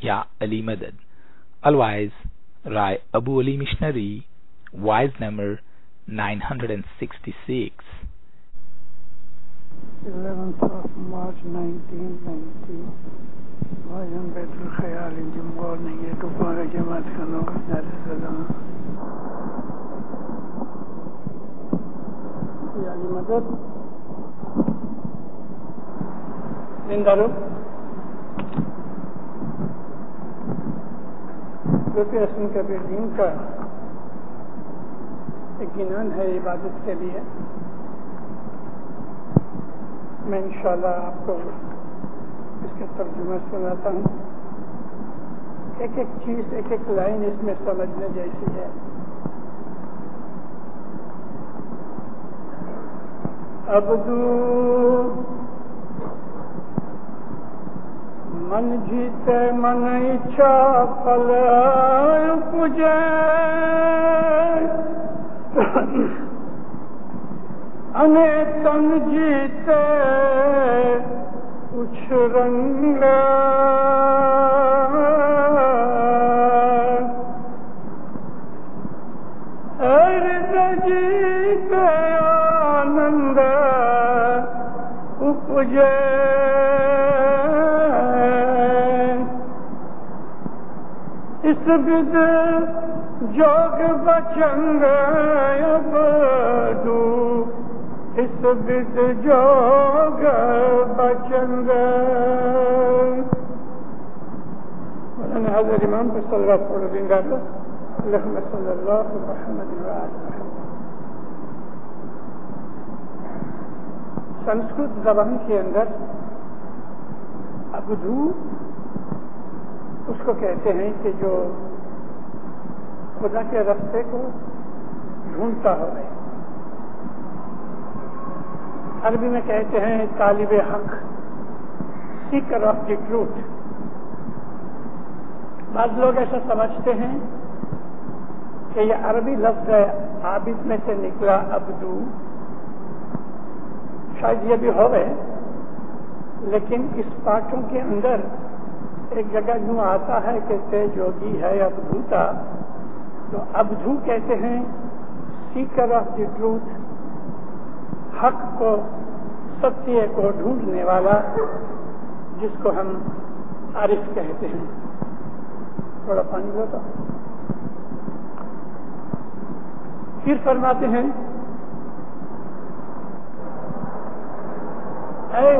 Ya Ali Madad. Otherwise, Rai Abu Ali Missionary, wise number 966. 11th of March 1990. آج ہم بیت الخیال ان کی morning ہے دوبارہ جماعت کا لوگ دار السلام علی مدد زندہ کیونکہ حسن کبیر دین کا ایک گنان ہے عبادت کے لیے. میں انشاءاللہ آپ کو اس کا ترجمہ سناتا ہوں. ایک ایک چیز ایک ایک لائن اس میں سمجھنے جیسی ہے. عبدو من جیتے من اچھا پھل پوجے انے تن جیتے کچھ رنگ ارد جیتے آنند اپجے اس بد جوگ بچنگ عبدو اس بد جوگ بچنگ. مولانا حضرت امام پر صلوات پڑھو زندہ رہو. اللہم صلی اللہ محمد وآلہ محمد. سنسکرت زبان کے اندر عبدو اس کو کہتے ہیں کہ جو خدا کے راستے کو ڈھونڈتا ہو. عربی میں کہتے ہیں طالب حق، سیکر آف دی ٹروتھ. بعض لوگ ایسا سمجھتے ہیں کہ یہ عربی لفظ ہے عابد میں سے نکلا عبدو. شاید یہ بھی ہوئے، لیکن اس پاٹھوں کے اندر ایک جگہ یوں آتا ہے کہ تے جوگی ہے ابدھوتا، تو ابدھو کہتے ہیں سیکر آف دی ٹروتھ، حق کو ستیہ کو ڈھونڈنے والا، جس کو ہم عارف کہتے ہیں. تھوڑا پانی لو تو. پھر فرماتے ہیں اے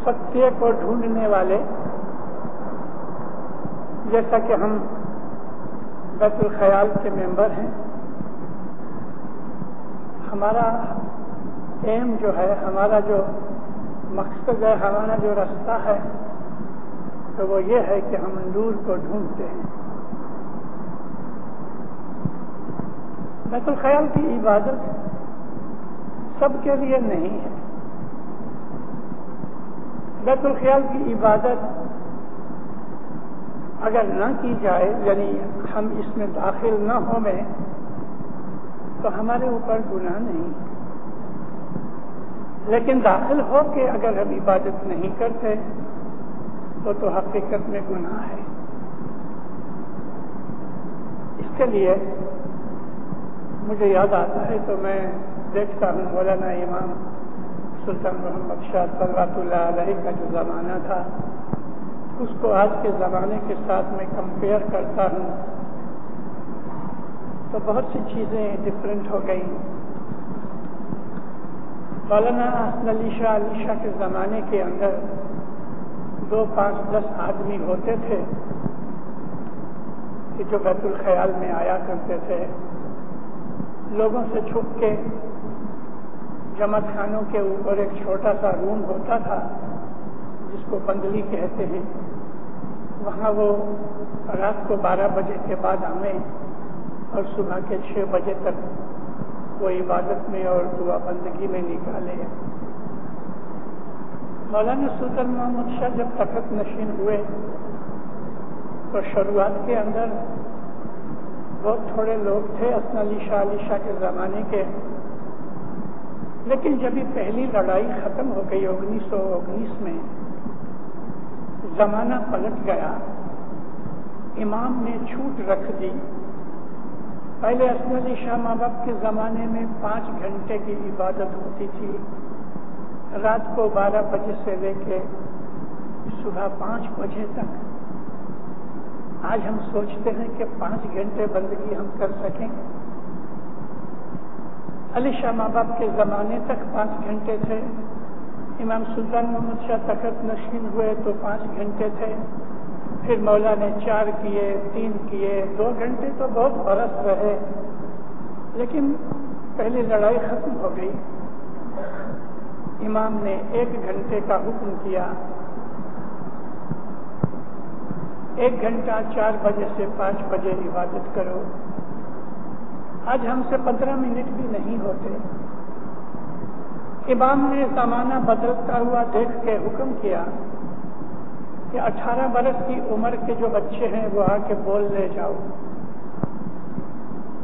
ستیہ کو ڈھونڈنے والے، جیسا کہ ہم بیت الخیال کے ممبر ہیں، ہمارا ایم جو ہے، ہمارا جو مقصد ہے، ہمارا جو راستہ ہے، تو وہ یہ ہے کہ ہم نور کو ڈھونڈتے ہیں. بیت الخیال کی عبادت سب کے لیے نہیں ہے. بیت الخیال کی عبادت اگر نہ کی جائے، یعنی ہم اس میں داخل نہ ہوئے، تو ہمارے اوپر گناہ نہیں. لیکن داخل ہو کے اگر ہم عبادت نہیں کرتے تو حقیقت میں گناہ ہے. اس کے لیے مجھے یاد آتا ہے تو میں دیکھتا ہوں مولانا امام سلطان محمد شاہ صلوات اللہ علیہ کا جو زمانہ تھا، اس کو آج کے زمانے کے ساتھ میں کمپیئر کرتا ہوں تو بہت سی چیزیں ڈفرینٹ ہو گئی. مولانا حسن علی شاہ کے زمانے کے اندر 2, 5, 10 آدمی ہوتے تھے کہ جو بیت الخیال میں آیا کرتے تھے. لوگوں سے چھپ کے جماعت خانوں کے اوپر ایک چھوٹا سا روم ہوتا تھا جس کو بندلی کہتے ہیں. وہاں وہ رات کو 12 بجے کے بعد آئیں اور صبح کے 6 بجے تک وہ عبادت میں اور دعا بندگی میں نکالے. مولانا سلطان محمد شاہ جب تخت نشین ہوئے تو شروعات کے اندر بہت تھوڑے لوگ تھے حسن علی شاہ کے زمانے کے. لیکن جب یہ پہلی لڑائی ختم ہو گئی 1919 میں، زمانہ پلٹ گیا، امام نے چھوٹ رکھ دی۔ پہلے اصل علی شاہ ماں باپ کے زمانے میں 5 گھنٹے کی عبادت ہوتی تھی، رات کو 12 بجے سے لے کے صبح 5 بجے تک۔ آج ہم سوچتے ہیں کہ 5 گھنٹے بندگی ہم کر سکیں۔ علی شاہ ماں باپ کے زمانے تک 5 گھنٹے تھے، امام سلطان محمد شاہ تخت نشین ہوئے تو 5 گھنٹے تھے، پھر مولا نے 4 کیے، 3 کیے، 2 گھنٹے تو بہت برس رہے، لیکن پہلی لڑائی ختم ہو گئی۔ امام نے 1 گھنٹے کا حکم کیا، 1 گھنٹہ 4 بجے سے 5 بجے عبادت کرو۔ آج ہم سے 15 منٹ بھی نہیں ہوتے۔ امام نے زمانہ بدلتا ہوا دیکھ کے حکم کیا کہ 18 برس کی عمر کے جو بچے ہیں وہ آ کے بول لے جاؤ،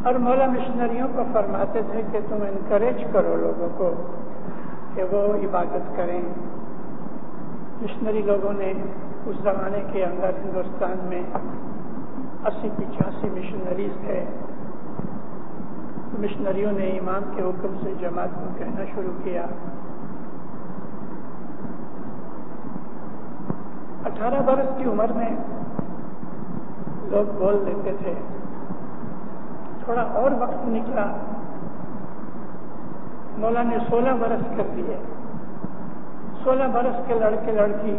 اور مولا مشنریوں کو فرماتے تھے کہ تم انکریج کرو لوگوں کو کہ وہ عبادت کریں۔ مشنری لوگوں نے اس زمانے کے اندر ہندوستان میں 80-85 مشنریز تھے۔ مشنریوں نے امام کے حکم سے جماعت کو کہنا شروع کیا۔ 18 برس کی عمر میں لوگ بول دیتے تھے، تھوڑا اور وقت نکلا، مولا نے 16 برس کر دیے۔ 16 برس کے لڑکے لڑکی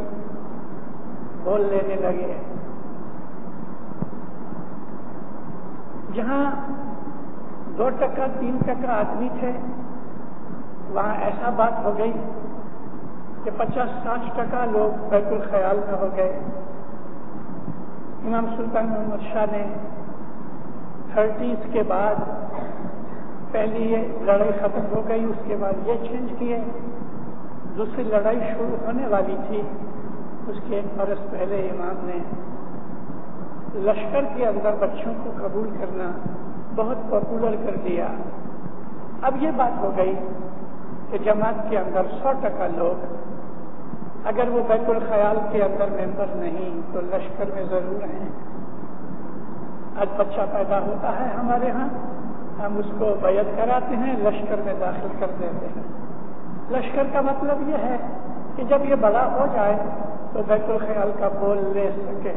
بول لینے لگے۔ جہاں 2% 3% آدمی تھے، وہاں ایسا بات ہو گئی کہ 50-60% لوگ بیت الخیال میں ہو گئے۔ امام سلطان محمد شاہ نے 30s کے بعد پہلی یہ لڑائی ختم ہو گئی، اس کے بعد یہ چینج کیے، دوسری لڑائی شروع ہونے والی تھی، اس کے 1 برس پہلے امام نے لشکر کے اندر بچوں کو قبول کرنا بہت پاپولر کر دیا۔ اب یہ بات ہو گئی کہ جماعت کے اندر 100% لوگ اگر وہ بیت الخیال کے اندر ممبر نہیں تو لشکر میں ضرور ہیں۔ آج بچہ پیدا ہوتا ہے ہمارے ہاں، ہم اس کو بیعت کراتے ہیں، لشکر میں داخل کر دیتے ہیں۔ لشکر کا مطلب یہ ہے کہ جب یہ بڑا ہو جائے تو بیت الخیال کا بول لے سکے۔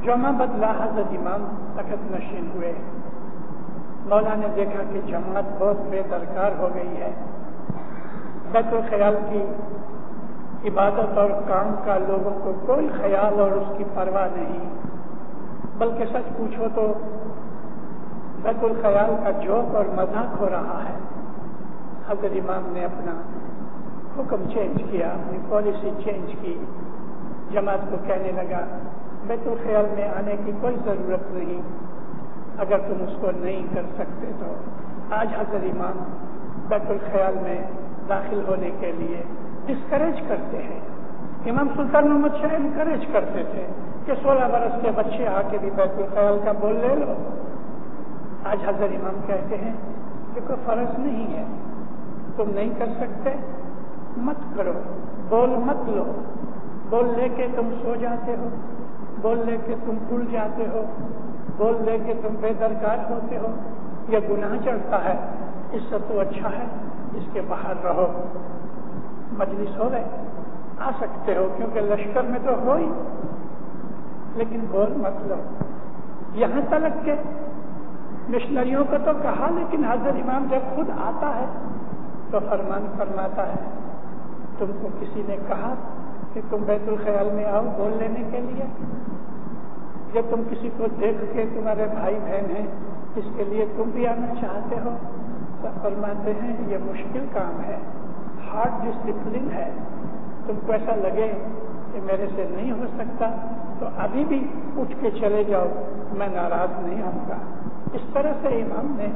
جمعہ بدلا، حضرت امام تخت نشین ہوئے۔ مولا نے دیکھا کہ جماعت بہت بے درکار ہو گئی ہے، بیت الخیال کی عبادت اور کام کا لوگوں کو کوئی خیال اور اس کی پرواہ نہیں، بلکہ سچ پوچھو تو بیت الخیال کا جوک اور مذاق ہو رہا ہے۔ حضرت امام نے اپنا حکم چینج کیا، اپنی پالیسی چینج کی، جماعت کو کہنے لگا بیت الخیال میں آنے کی کوئی ضرورت نہیں، اگر تم اس کو نہیں کر سکتے تو۔ آج حضرت امام بیت الخیال میں داخل ہونے کے لیے ڈسکریج کرتے ہیں۔ امام سلطان محمد شاہ انکریج کرتے تھے کہ 16 برس کے بچے آ کے بھی بیت الخیال کا بول لے لو۔ آج حضرت امام کہتے ہیں کہ کوئی فرض نہیں ہے، تم نہیں کر سکتے مت کرو، بول مت لو، بول لے کے تم سو جاتے ہو، بول لے کے تم بھول جاتے ہو، بول لے کے تم بے درکار ہوتے ہو، یہ گناہ چڑھتا ہے، اس سے تو اچھا ہے اس کے باہر رہو۔ مجلس ہو گئے، آ سکتے ہو کیونکہ لشکر میں تو ہو ہی، لیکن بول مت لو۔ یہاں تک کہ مشنریوں کو تو کہا، لیکن حضرت امام جب خود آتا ہے تو فرمان فرماتا ہے، تم کو کسی نے کہا کہ تم بیت الخیال میں آؤ بول لینے کے لیے؟ جب تم کسی کو دیکھ کے تمہارے بھائی بہن ہیں اس کے لیے تم بھی آنا چاہتے ہو؟ تو فرماتے ہیں یہ مشکل کام ہے، ہارڈ ڈسپلن ہے، تم کو ایسا لگے کہ میرے سے نہیں ہو سکتا تو ابھی بھی اٹھ کے چلے جاؤ، میں ناراض نہیں ہوں گا۔ اس طرح سے امام نے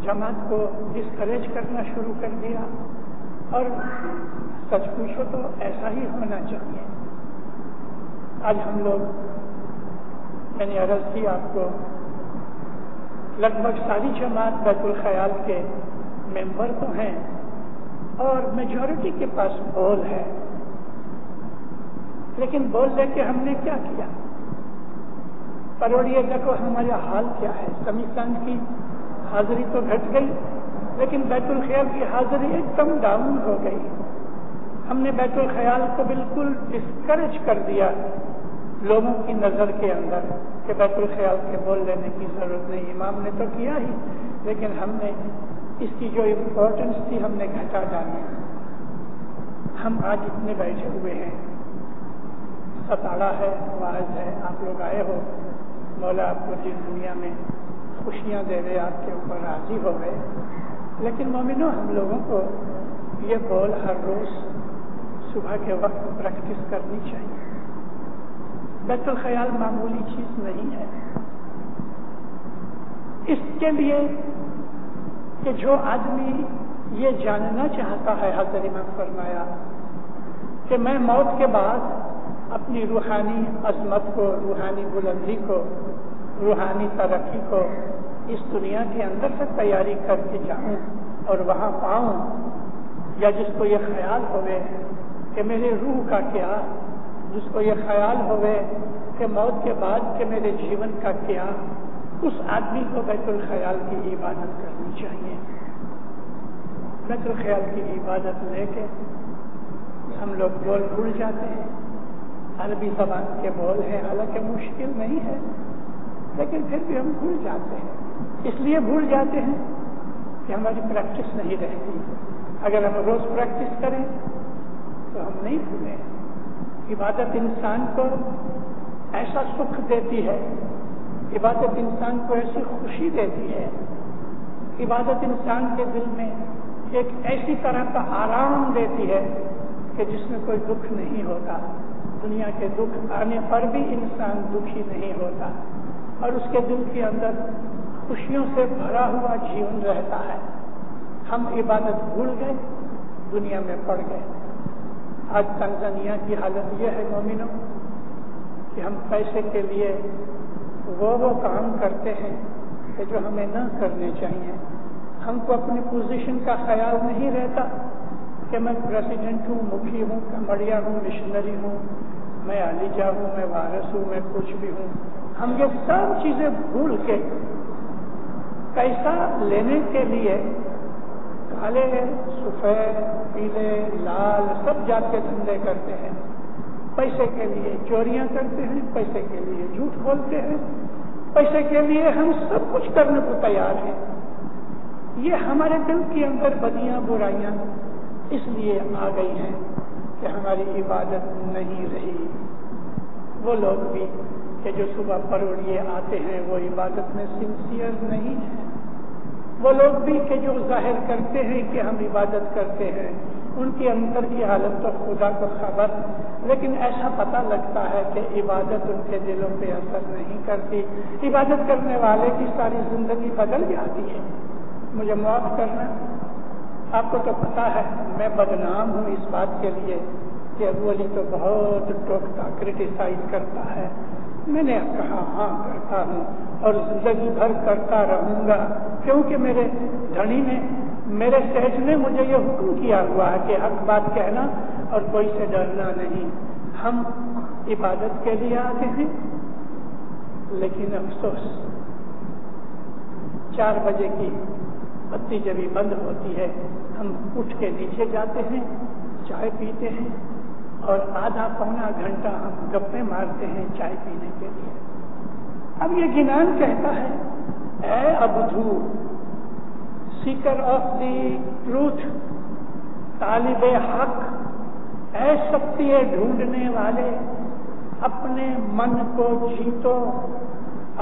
جماعت کو ڈسکریج کرنا شروع کر دیا، اور سچ پوچھو تو ایسا ہی ہونا چاہیے۔ آج ہم لوگ، میں نے عرض کی آپ کو، لگ بھگ ساری جماعت بیت الخیال کے ممبر تو ہیں اور میجورٹی کے پاس بول ہے، لیکن بول دے کہ ہم نے کیا کیا. پروڑیے دیکھو ہمارا حال کیا ہے. سمیستان کی حاضری تو گھٹ گئی لیکن بیت الخیال کی حاضری ایک دم ڈاؤن ہو گئی. ہم نے بیت الخیال کو بالکل ڈسکریج کر دیا لوگوں کی نظر کے اندر کہ بیت الخیال کے بول لینے کی ضرورت نہیں. امام نے تو کیا ہی لیکن ہم نے اس کی جو امپورٹنس تھی ہم نے گھٹا ڈالی. ہم آج اتنے بیٹھے ہوئے ہیں, ستاڑا ہے, واعظ ہے, آپ لوگ آئے ہو, مولا آپ کو جس دنیا میں خوشیاں دے رہے آپ کے اوپر راضی ہو گئے. لیکن مومنو ہم لوگوں کو یہ بول ہر روز صبح کے وقت پریکٹس کرنی چاہیے. بیت الخیال معمولی چیز نہیں ہے. اس کے لیے کہ جو آدمی یہ جاننا چاہتا ہے, حضرت امام فرمایا کہ میں موت کے بعد اپنی روحانی عظمت کو, روحانی بلندی کو, روحانی ترقی کو اس دنیا کے اندر سے تیاری کر کے جاؤں اور وہاں پاؤں, یا جس کو یہ خیال ہوئے کہ میرے روح کا کیا, جس کو یہ خیال ہوئے کہ موت کے بعد کہ میرے جیون کا کیا, اس آدمی کو بیت الخیال کی عبادت کرنی چاہیے. بیت الخیال کی عبادت لے کے ہم لوگ بول بھول جاتے ہیں. عربی زبان کے بول ہیں, حالانکہ مشکل نہیں ہے لیکن پھر بھی ہم بھول جاتے ہیں. اس لیے بھول جاتے ہیں کہ ہماری پریکٹس نہیں رہتی. اگر ہم روز پریکٹس کریں تو ہم نہیں بھولیں. عبادت انسان کو ایسا سکھ دیتی ہے, عبادت انسان کو ایسی خوشی دیتی ہے, عبادت انسان کے دل میں ایک ایسی طرح کا آرام دیتی ہے کہ جس میں کوئی دکھ نہیں ہوتا. دنیا کے دکھ آنے پر بھی انسان دکھی نہیں ہوتا اور اس کے دل کے اندر خوشیوں سے بھرا ہوا جیون رہتا ہے. ہم عبادت بھول گئے, دنیا میں پڑ گئے. آج تنزانیہ کی حالت یہ ہے مومنوں کہ ہم پیسے کے لیے وہ کام کرتے ہیں کہ جو ہمیں نہ کرنے چاہیے. ہم کو اپنی پوزیشن کا خیال نہیں رہتا کہ میں پریسیڈنٹ ہوں, مکھی ہوں, کمڑیا ہوں, مشنری ہوں, میں عالیجہ ہوں, میں وارث ہوں, میں کچھ بھی ہوں. ہم یہ سب چیزیں بھول کے پیسہ لینے کے لیے کالے, سفید, پیلے, لال سب جات کے دھندے کرتے ہیں. پیسے کے لیے چوریاں کرتے ہیں, پیسے کے لیے جھوٹ بولتے ہیں, پیسے کے لیے ہم سب کچھ کرنے کو تیار ہیں. یہ ہمارے دل کے اندر بدیاں برائیاں اس لیے آ گئی ہیں کہ ہماری عبادت نہیں رہی. وہ لوگ بھی کہ جو صبح پروڑیے آتے ہیں وہ عبادت میں سنسیئر نہیں ہیں. وہ لوگ بھی کہ جو ظاہر کرتے ہیں کہ ہم عبادت کرتے ہیں, ان کے اندر کی حالت تو خدا کو خبر, لیکن ایسا پتہ لگتا ہے کہ عبادت ان کے دلوں پہ اثر نہیں کرتی. عبادت کرنے والے کی ساری زندگی بدل جاتی ہے. مجھے معاف کرنا, آپ کو تو پتا ہے میں بدنام ہوں اس بات کے لیے کہ ابو علی تو بہت ٹوکتا, کرٹیسائز کرتا ہے. میں نے کہا ہاں کرتا ہوں اور زندگی بھر کرتا رہوں گا, کیونکہ میرے دھنی نے, میرے سیٹ نے مجھے یہ حکم کیا ہوا ہے کہ حق بات کہنا اور کوئی سے ڈرنا نہیں. ہم عبادت کے لیے آتے ہیں لیکن افسوس 4 بجے کی بتی جب بھی بند ہوتی ہے ہم اٹھ کے نیچے جاتے ہیں, چائے پیتے ہیں اور آدھا پونا گھنٹہ ہم گپے مارتے ہیں چائے پینے کے لیے. اب یہ گنان کہتا ہے اے ابدھو, سیکر آف دی ٹروتھ, طالب حق, اے سچے ڈھونڈنے والے, اپنے من کو جیتو.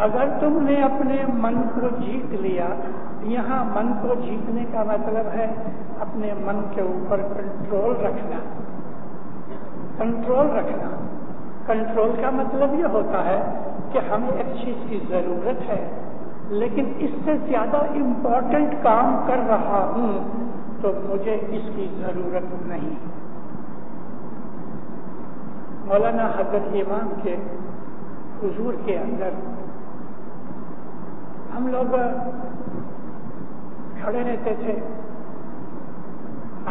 اگر تم نے اپنے من کو جیت لیا, یہاں من کو جیتنے کا مطلب ہے اپنے من کے اوپر کنٹرول رکھنا. کنٹرول رکھنا, کنٹرول کا مطلب یہ ہوتا ہے کہ ہمیں ایک چیز کی ضرورت ہے لیکن اس سے زیادہ امپورٹنٹ کام کر رہا ہوں تو مجھے اس کی ضرورت نہیں. مولانا حضرت امام کے حضور کے اندر ہم لوگ کھڑے رہتے تھے.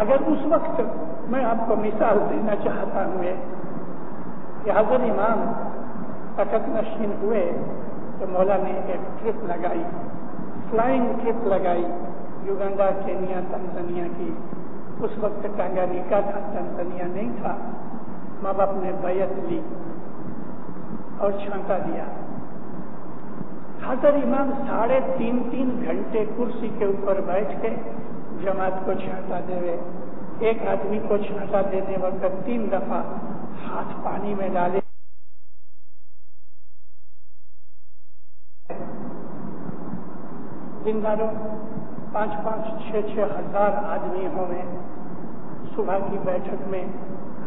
اگر اس وقت میں آپ کو مثال دینا چاہتا ہوں, کہ حضرت امام تخت نشین ہوئے تو مولا نے ایک ٹرپ لگائی، فلائنگ ٹرپ لگائی یوگنڈا، کینیا، تنزانیہ کی۔ اس وقت ٹانگانیکا تھا، تنزانیہ نہیں تھا۔ ماں باپ نے بیعت لی اور چھانٹا دیا۔ حضرت امام 3.5 گھنٹے کرسی کے اوپر بیٹھ کے جماعت کو چھانٹا دے رہے۔ ایک آدمی کو چھانٹا دینے وقت 3 دفعہ ہاتھ پانی میں ڈالے۔ دینداروں 5,000-6,000 ہزار آدمیوں میں صبح کی بیٹھک میں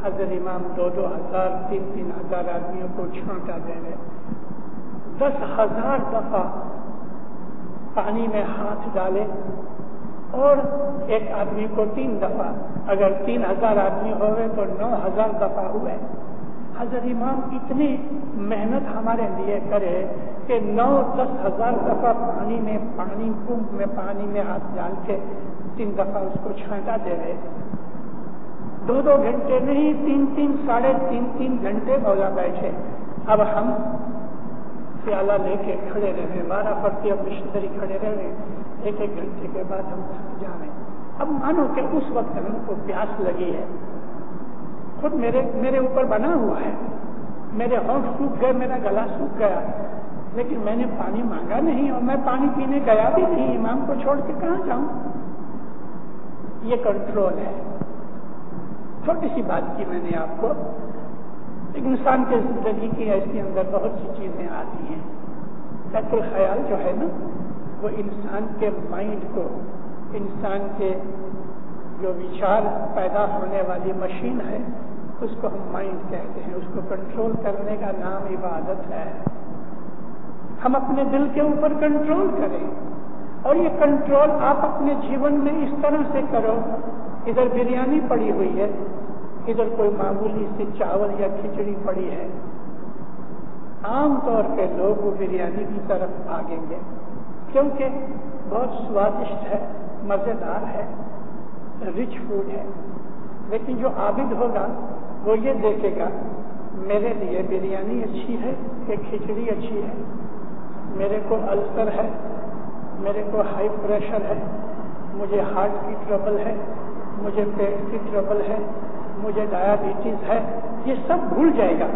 حضرت امام 2,000 3,000 آدمیوں کو چھانٹا دے رہے۔ 10,000 دفعہ پانی میں ہاتھ ڈالے اور ایک آدمی کو 3 دفعہ، اگر 3,000 آدمی ہوئے تو 9,000 دفعہ ہوئے۔ حضرت امام اتنی محنت ہمارے لیے کرے کہ 9-10 ہزار دفعہ پانی میں پانی میں ہاتھ ڈال کے 3 دفعہ اس کو چھانٹا دے رہے۔ 2 گھنٹے نہیں، 3 ساڑھے 3 گھنٹے مولا بیٹھے۔ اب ہم پیالہ لے کے کھڑے رہے، 12 فرقے اب مشنری کھڑے رہے، 1 گھنٹے کے بعد ہم تھک جا رہے۔ اب مانو کہ اس وقت ہم کو پیاس لگی ہے، خود میرے اوپر بنا ہوا ہے، میرے ہونٹ سوکھ گئے، میرا گلا سوکھ گیا، لیکن میں نے پانی مانگا نہیں اور میں پانی پینے گیا بھی نہیں، امام کو چھوڑ کے کہاں جاؤں؟ یہ کنٹرول ہے۔ چھوٹی سی بات کی میں نے آپ کو، ایک انسان کے زندگی کی ایسی اندر بہت سی چیزیں آتی ہیں۔ فکر الخیال جو ہے نا، وہ انسان کے مائنڈ کو، انسان کے جو وچار پیدا ہونے والی مشین ہے، اس کو ہم مائنڈ کہتے ہیں۔ اس کو کنٹرول کرنے کا نام عبادت ہے۔ ہم اپنے دل کے اوپر کنٹرول کریں، اور یہ کنٹرول آپ اپنے جیون میں اس طرح سے کرو، ادھر بریانی پڑی ہوئی ہے، ادھر کوئی معمولی سی چاول یا کھچڑی پڑی ہے، عام طور پہ لوگ وہ بریانی کی طرف بھاگیں گے کیونکہ بہت سوادشٹ ہے، مزیدار ہے، رچ فوڈ ہے۔ لیکن جو عابد ہوگا وہ یہ دیکھے گا میرے لیے بریانی اچھی ہے کہ کھچڑی اچھی ہے، میرے کو السر ہے، میرے کو ہائی پریشر ہے، مجھے ہارٹ کی ٹربل ہے، مجھے پیٹ کی ٹربل ہے، مجھے ڈائبٹیز ہے، یہ سب بھول جائے گا،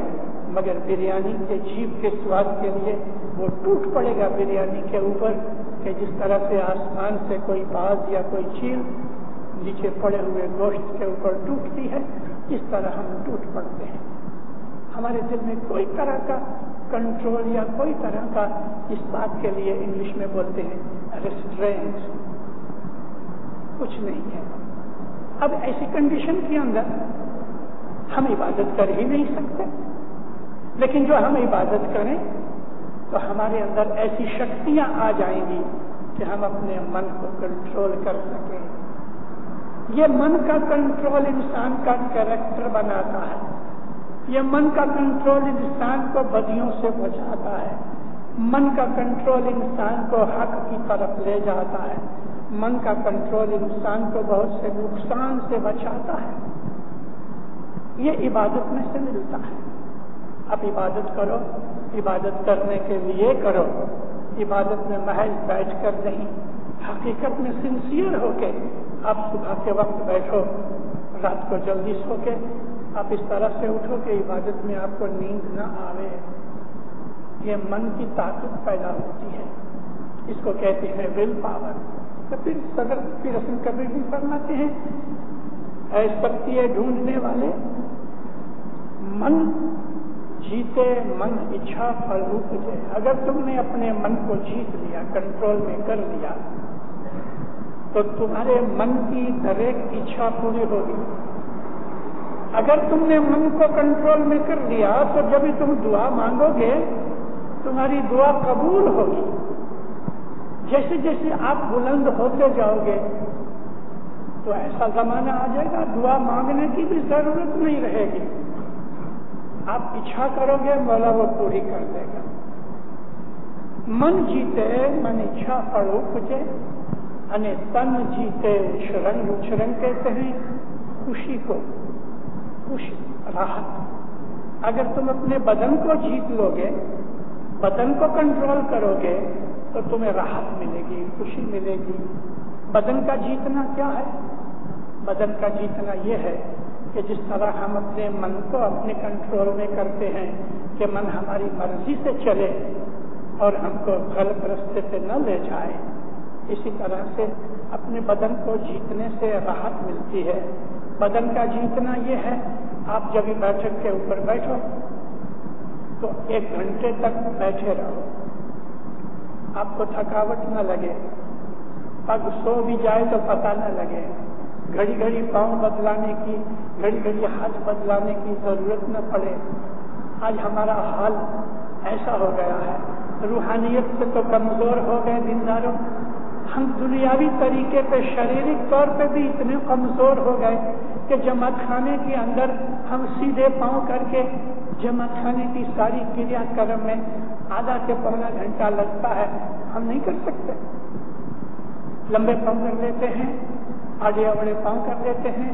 مگر بریانی کے جیب کے سواد کے لیے وہ ٹوٹ پڑے گا بریانی کے اوپر، کہ جس طرح سے آسمان سے کوئی باز یا کوئی چیل نیچے پڑے ہوئے گوشت کے اوپر ٹوٹتی ہے، اس طرح ہم ٹوٹ پڑتے ہیں۔ ہمارے دل میں کوئی طرح کا کنٹرول یا کوئی طرح کا، اس بات کے لیے انگلش میں بولتے ہیں ریسٹرینٹ، کچھ نہیں ہے۔ اب ایسی کنڈیشن کے اندر ہم عبادت کر ہی نہیں سکتے، لیکن جو ہم عبادت کریں تو ہمارے اندر ایسی شکتیاں آ جائیں گی کہ ہم اپنے من کو کنٹرول کر سکیں۔ یہ من کا کنٹرول انسان کا کیریکٹر بناتا ہے، یہ من کا کنٹرول انسان کو بدیوں سے بچاتا ہے، من کا کنٹرول انسان کو حق کی طرف لے جاتا ہے، من کا کنٹرول انسان کو بہت سے نقصان سے بچاتا ہے۔ یہ عبادت میں سے ملتا ہے۔ اب عبادت کرو، عبادت کرنے کے لیے کرو، عبادت میں محض بیٹھ کر نہیں، حقیقت میں سنسیئر ہو کے آپ صبح کے وقت بیٹھو، رات کو جلدی سو کے آپ اس طرح سے اٹھو کہ عبادت میں آپ کو نیند نہ آوے۔ یہ من کی طاقت پیدا ہوتی ہے، اس کو کہتے ہیں ول پاور۔ پھر صدر کی رسم کبھی بھی فرماتے ہیں، اے سکتی ڈھونڈنے والے، من جیتے من اچھا پھل اپجے۔ اگر تم نے اپنے من کو جیت لیا، کنٹرول میں کر لیا، تو تمہارے من کی ہر ایک اچھا پوری ہوگی۔ اگر تم نے من کو کنٹرول میں کر لیا تو جب تم دعا مانگو گے تمہاری دعا قبول ہوگی۔ جیسے جیسے آپ بلند ہوتے جاؤ گے تو ایسا زمانہ آ جائے گا دعا مانگنے کی بھی ضرورت نہیں رہے گی، آپ اچھا کرو گے مولا وہ پوری کر دے گا۔ من جیتے من اچھا پڑو کچے، یعنی تن جیتے شرنگ کہتے ہیں خوشی کو، خوشی راحت، اگر تم اپنے بدن کو جیت لو گے، بدن کو کنٹرول کرو گے، تو تمہیں راحت ملے گی، خوشی ملے گی۔ بدن کا جیتنا کیا ہے؟ بدن کا جیتنا یہ ہے کہ جس طرح ہم اپنے من کو اپنے کنٹرول میں کرتے ہیں کہ من ہماری مرضی سے چلے اور ہم کو غلط راستے پہ نہ لے جائے، اسی طرح سے اپنے بدن کو جیتنے سے راحت ملتی ہے۔ بدن کا جیتنا یہ ہے، آپ جب بیٹھک کے اوپر بیٹھو تو 1 گھنٹے تک بیٹھے رہو، آپ کو تھکاوٹ نہ لگے، پگ سو بھی جائے تو پتہ نہ لگے، گھڑی گھڑی پاؤں بدلانے کی، گھڑی گھڑی ہاتھ بدلانے کی ضرورت نہ پڑے۔ آج ہمارا حال ایسا ہو گیا ہے، روحانیت سے تو کمزور ہو گئے دینداروں، ہم دنیاوی طریقے پہ شریرک طور پہ بھی اتنے کمزور ہو گئے کہ جماعت خانے کے اندر ہم سیدھے پاؤں کر کے جماعت خانے کی ساری کریا کرم میں آدھا سے پونا گھنٹہ لگتا ہے، ہم نہیں کر سکتے۔ لمبے پاؤں کر لیتے ہیں، آڑے اوڑے پاؤں کر لیتے ہیں،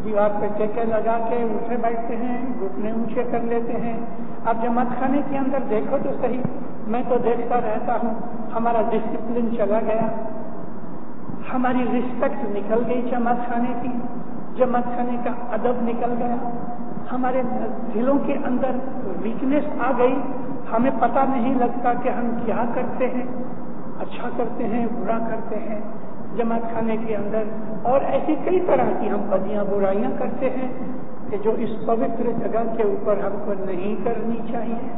دیوار پہ ٹیکے لگا کے اٹھے بیٹھتے ہیں، گھٹنے اونچے کر لیتے ہیں۔ اب جماعت خانے کے اندر دیکھو تو صحیح، میں تو دیکھتا رہتا ہوں، ہمارا ڈسپلن چلا گیا، ہماری رسپیکٹ نکل گئی جماعت خانے کی، جماعت خانے کا ادب نکل گیا، ہمارے دلوں کے اندر ویکنیس آ گئی، ہمیں پتہ نہیں لگتا کہ ہم کیا کرتے ہیں، اچھا کرتے ہیں برا کرتے ہیں جماعت خانے کے اندر۔ اور ایسی کئی طرح کی ہم بدیاں برائیاں کرتے ہیں کہ جو اس پوتر جگہ کے اوپر ہم کو نہیں کرنی چاہیے۔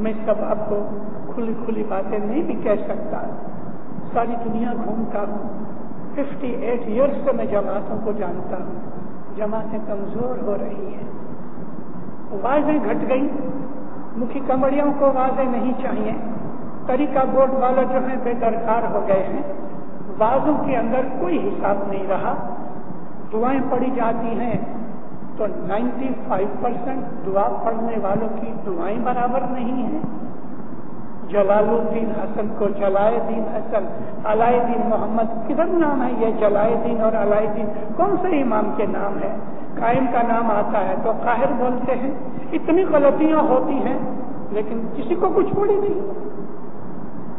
میں سب آپ کو کھلی کھلی باتیں نہیں بھی کہہ سکتا، ساری دنیا گھومتا ہوں، 58 ایئرس سے میں جماعتوں کو جانتا ہوں، جماعتیں کمزور ہو رہی ہیں، واضح گھٹ گئی، مکھی کمڑیوں کو واضح نہیں چاہیے، طریقہ بورڈ والا جو ہیں بے درکار ہو گئے ہیں، بعضوں کے اندر کوئی حساب نہیں رہا، دعائیں پڑھی جاتی ہیں تو 95% دعا پڑھنے والوں کی دعائیں برابر نہیں ہیں۔ جلال الدین حسن کو جلائے دین حسن، علائے دین محمد، کدھر نام ہے یہ جلائے دین اور علائے دین؟ کون سے امام کے نام ہے؟ قائم کا نام آتا ہے تو قاہر بولتے ہیں۔ اتنی غلطیاں ہوتی ہیں لیکن کسی کو کچھ پڑی نہیں،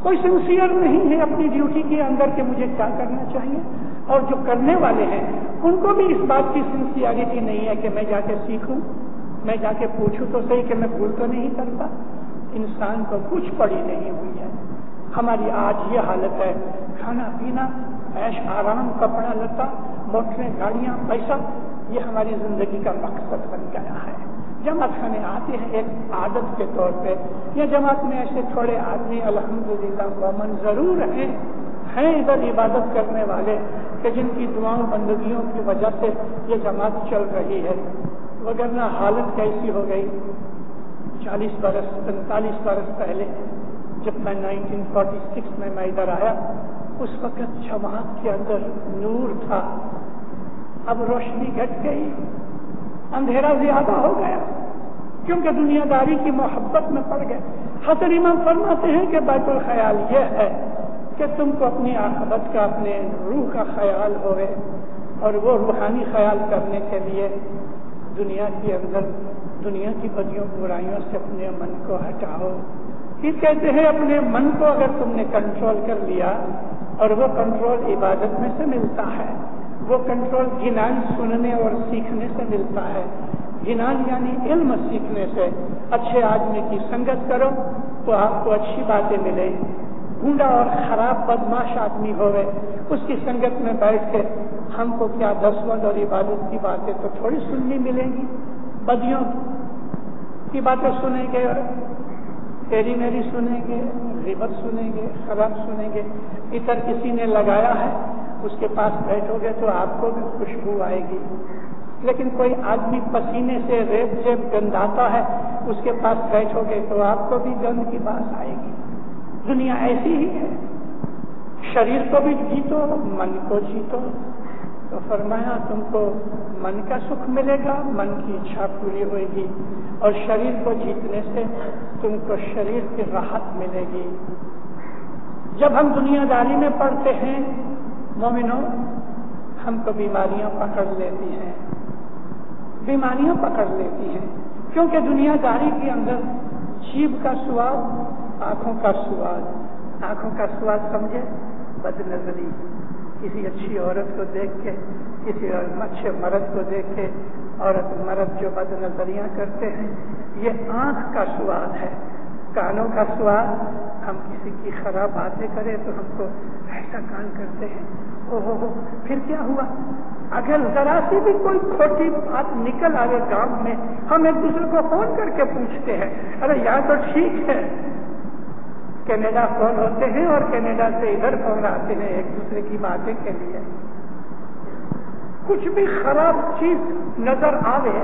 کوئی سنسیئر نہیں ہے اپنی ڈیوٹی کے اندر کہ مجھے کیا کرنا چاہیے، اور جو کرنے والے ہیں ان کو بھی اس بات کی سنسیئرٹی نہیں ہے کہ میں جا کے سیکھوں، میں جا کے پوچھوں تو صحیح کہ میں بھول تو نہیں کرتا۔ انسان کو کچھ پڑی نہیں ہوئی ہے۔ ہماری آج یہ حالت ہے، کھانا پینا، عیش آرام، کپڑا لتا، موٹریں، گاڑیاں، پیسہ، یہ ہماری زندگی کا مقصد بن گیا ہے۔ جماعت خانے آتے ہیں ایک عادت کے طور پہ، یا جماعت میں ایسے تھوڑے آدمی الحمدللہ مومن ضرور ہیں ادھر عبادت کرنے والے کہ جن کی دعاؤں بندگیوں کی وجہ سے یہ جماعت چل رہی ہے، وگرنہ حالت کیسی ہو گئی۔ 40 برس 45 برس پہلے جب میں 1946 میں ادھر آیا، اس وقت جماعت کے اندر نور تھا، اب روشنی گھٹ گئی، اندھیرا زیادہ ہو گیا، کیونکہ دنیا داری کی محبت میں پڑ گئے۔ حضرت امام فرماتے ہیں کہ بیت الخیال یہ ہے کہ تم کو اپنی عاقبت کا، اپنے روح کا خیال ہوئے، اور وہ روحانی خیال کرنے کے لیے دنیا کے اندر دنیا کی بدیوں برائیوں سے اپنے من کو ہٹاؤ۔ یہ کہتے ہیں اپنے من کو اگر تم نے کنٹرول کر لیا، اور وہ کنٹرول عبادت میں سے ملتا ہے، وہ کنٹرول جنان سننے اور سیکھنے سے ملتا ہے۔ جنان یعنی علم سیکھنے سے، اچھے آدمی کی سنگت کرو تو آپ کو اچھی باتیں ملے، گنڈا اور خراب بدماش آدمی ہوئے اس کی سنگت میں بیٹھ کے ہم کو کیا دسوند اور عبادت کی باتیں تو تھوڑی سننی ملیں گی، بدیوں کی باتیں سنیں گے، تیری میری سنیں گے، غیبت سنیں گے، خراب سنیں گے، عطر کسی نے لگایا ہے اس کے پاس بیٹھو گے تو آپ کو بھی خوشبو آئے گی، لیکن کوئی آدمی پسینے سے ریب جیب گنداتا ہے اس کے پاس بیٹھو گے تو آپ کو بھی گند کی بات آئے گی۔ دنیا ایسی ہی ہے، شریر کو بھی جیتو، من کو جیتو، تو فرمایا تم کو من کا سکھ ملے گا، من کی اچھا پوری ہوئے گی، اور شریر کو جیتنے سے تم کو شریر کی راحت ملے گی۔ جب ہم دنیا داری میں پڑتے ہیں مومنوں، ہم کو بیماریاں پکڑ لیتی ہیں، بیماریاں پکڑ لیتی ہیں، کیونکہ دنیا داری کے اندر جیب کا سواد، آنکھوں کا سواد، آنکھوں کا سواد سمجھے بد نظری، کسی اچھی عورت کو دیکھ کے، کسی اچھے مرد کو دیکھ کے عورت مرد جو بد نظریاں کرتے ہیں، یہ آنکھ کا سواد ہے۔ کانوں کا سواد، ہم کسی کی خراب باتیں کریں تو ہم کو ایسا کان کرتے ہیں، او ہو پھر کیا ہوا؟ اگر ذرا سی بھی کوئی کھوٹی بات نکل آئے گاؤں میں، ہم ایک دوسرے کو فون کر کے پوچھتے ہیں، ارے یہاں تو ٹھیک ہے، کینیڈا فون ہوتے ہیں اور کینیڈا سے ادھر فون آتے ہیں ایک دوسرے کی باتیں کے لیے۔ کچھ بھی خراب چیز نظر آوے،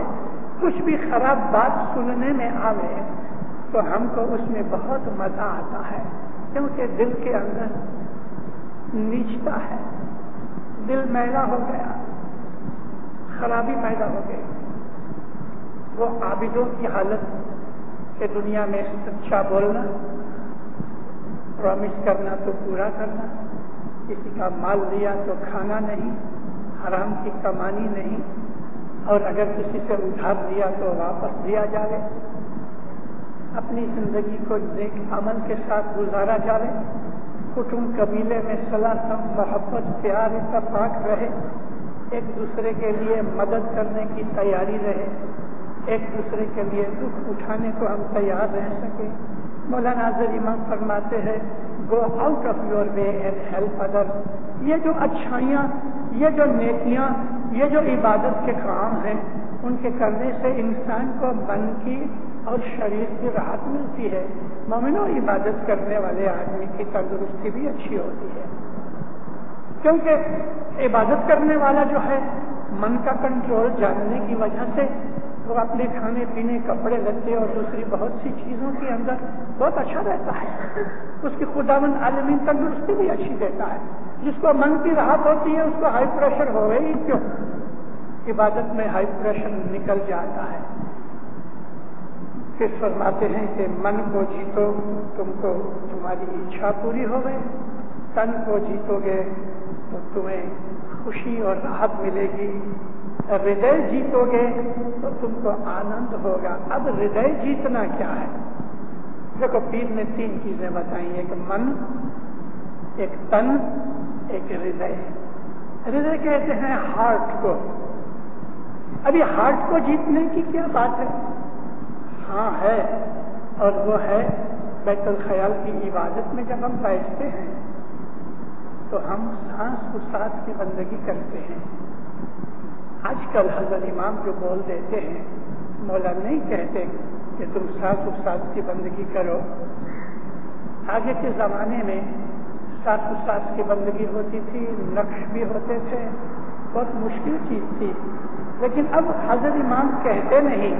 کچھ بھی خراب بات سننے میں آوے تو ہم کو اس میں بہت مزہ آتا ہے، کیونکہ دل کے اندر نیچتا ہے، دل میلا ہو گیا، خرابی پیدا ہو گئی۔ وہ عابدوں کی حالت کہ دنیا میں سچا بولنا، پرومس کرنا تو پورا کرنا، کسی کا مال لیا تو کھانا نہیں، حرام کی کمانی نہیں، اور اگر کسی سے ادھار لیا تو واپس دیا جائے، اپنی زندگی کو نیک عمل کے ساتھ گزارا جائے، کٹمب قبیلے میں صلاح محبت پیار اتفاق رہے، ایک دوسرے کے لیے مدد کرنے کی تیاری رہے، ایک دوسرے کے لیے دکھ اٹھانے کو ہم تیار رہ سکے۔ مولانا حضرت امام فرماتے ہیں go out of your way and help other. یہ جو اچھائیاں، یہ جو نیکیاں، یہ جو عبادت کے کام ہیں، ان کے کرنے سے انسان کو من کی اور شریر کی راحت ملتی ہے۔ مومنوں، عبادت کرنے والے آدمی کی تندرستی بھی اچھی ہوتی ہے، کیونکہ عبادت کرنے والا جو ہے من کا کنٹرول جاننے کی وجہ سے وہ اپنے کھانے پینے، کپڑے لتے اور دوسری بہت سی چیزوں کے اندر بہت اچھا رہتا ہے، اس کی خداوند عالمین تندرستی بھی اچھی دیتا ہے۔ جس کو من کی راحت ہوتی ہے اس کو ہائی پریشر ہوئے ہی کیوں، عبادت میں ہائی پریشر نکل جاتا ہے۔ پھر فرماتے ہیں کہ من کو جیتو تم کو تمہاری اچھا پوری ہو گئے، تن کو جیتو گے تو تمہیں خوشی اور راحت ملے گی، ہردے جیتو گے تو تم کو آنند ہوگا۔ اب ہردے جیتنا کیا ہے؟ دیکھو پیر نے 3 چیزیں بتائی، ایک من، ایک تن، ایک ہردے۔ ہردے کہتے ہیں ہارٹ کو۔ ابھی ہارٹ کو جیتنے کی کیا بات ہے؟ ہاں ہے، اور وہ ہے بیت الخیال کی عبادت میں جب ہم بیٹھتے ہیں تو ہم سانس سانس کی بندگی کرتے ہیں۔ آج کل حضرت امام جو بول دیتے ہیں، مولا نہیں کہتے کہ تم سانس کی بندگی کرو۔ آگے کے زمانے میں سانس کی بندگی ہوتی تھی، نقش بھی ہوتے تھے، بہت مشکل چیز تھی، لیکن اب حضرت امام کہتے نہیں،